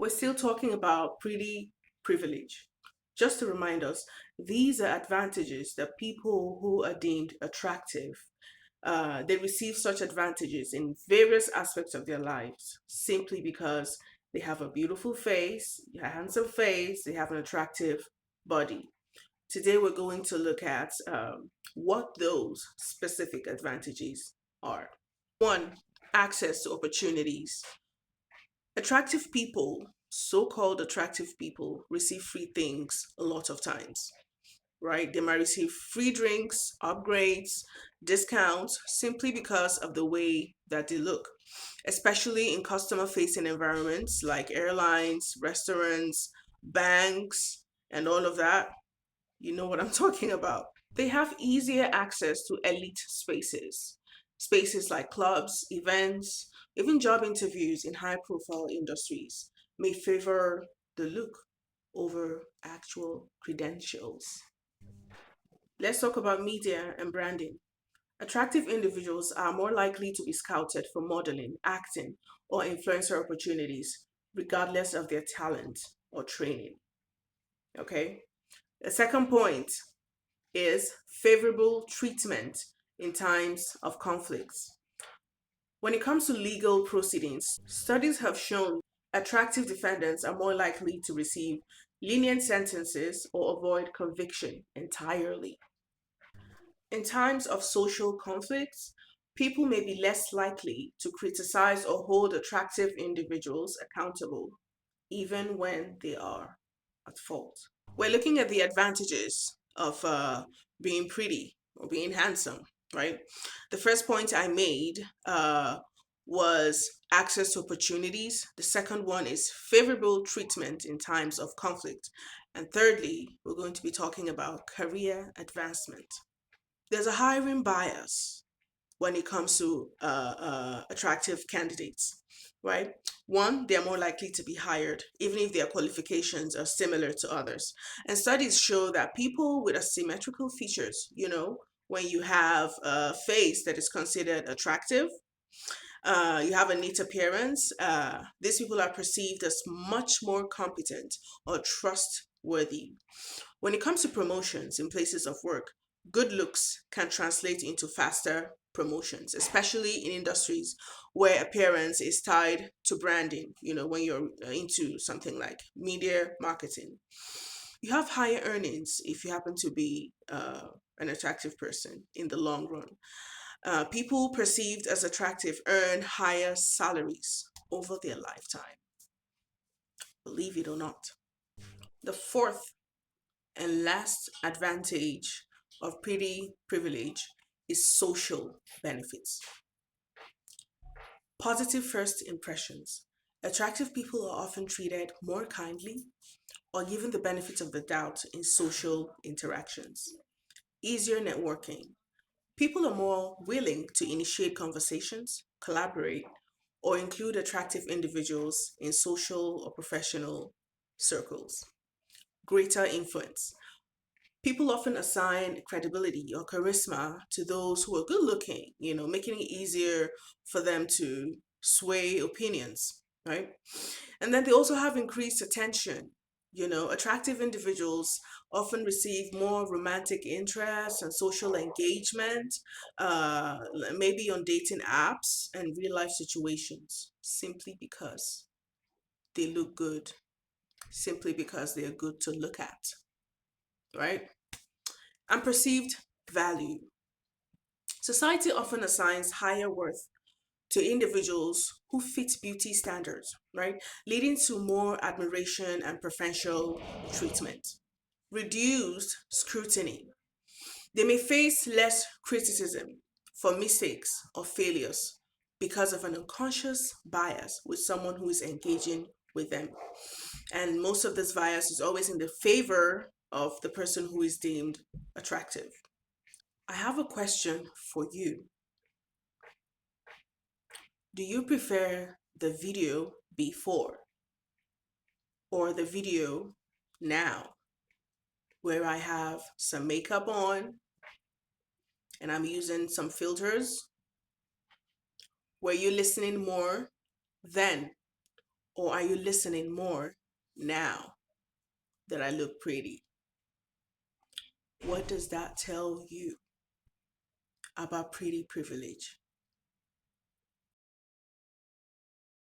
We're still talking about pretty privilege. Just to remind us, these are advantages that people who are deemed attractive, they receive such advantages in various aspects of their lives simply because they have a beautiful face, a handsome face, they have an attractive body. Today, we're going to look at what those specific advantages are. One, access to opportunities. Attractive people, so called attractive people, receive free things a lot of times, right? They might receive free drinks, upgrades, discounts simply because of the way that they look, especially in customer facing environments like airlines, restaurants, banks, and all of that. You know what I'm talking about. They have easier access to elite spaces, spaces like clubs, events, even job interviews in high profile industries may favor the look over actual credentials. Let's talk about media and branding. Attractive individuals are more likely to be scouted for modeling, acting, or influencer opportunities, regardless of their talent or training. Okay? The second point is favorable treatment in times of conflicts. When it comes to legal proceedings, studies have shown attractive defendants are more likely to receive lenient sentences or avoid conviction entirely. In times of social conflicts, people may be less likely to criticize or hold attractive individuals accountable, even when they are at fault. We're looking at the advantages of being pretty or being handsome, right? The first point I made was access to opportunities. The second one is favorable treatment in times of conflict. And thirdly, we're going to be talking about career advancement. There's a hiring bias when it comes to attractive candidates, right? One, they're more likely to be hired, even if their qualifications are similar to others. And studies show that people with asymmetrical features, when you have a face that is considered attractive, you have a neat appearance, these people are perceived as much more competent or trustworthy. When it comes to promotions in places of work, good looks can translate into faster promotions, especially in industries where appearance is tied to branding, when you're into something like media marketing. You have higher earnings if you happen to be an attractive person in the long run. People perceived as attractive earn higher salaries over their lifetime, believe it or not. The fourth and last advantage of pretty privilege is social benefits. Positive first impressions. Attractive people are often treated more kindly or given the benefit of the doubt in social interactions. Easier networking. People are more willing to initiate conversations, collaborate, or include attractive individuals in social or professional circles. Greater influence. People often assign credibility or charisma to those who are good looking, making it easier for them to sway opinions, right? And then they also have increased attention. Attractive individuals often receive more romantic interest and social engagement, uh, maybe on dating apps and real life situations, simply because they look good, simply because they are good to look at, right? And perceived value. Society often assigns higher worth to individuals who fit beauty standards, right? Leading to more admiration and preferential treatment. Reduced scrutiny. They may face less criticism for mistakes or failures because of an unconscious bias with someone who is engaging with them. And most of this bias is always in the favor of the person who is deemed attractive. I have a question for you. Do you prefer the video before or the video now, where I have some makeup on and I'm using some filters? Were you listening more then, Or are you listening more now that I look pretty? What does that tell you about pretty privilege?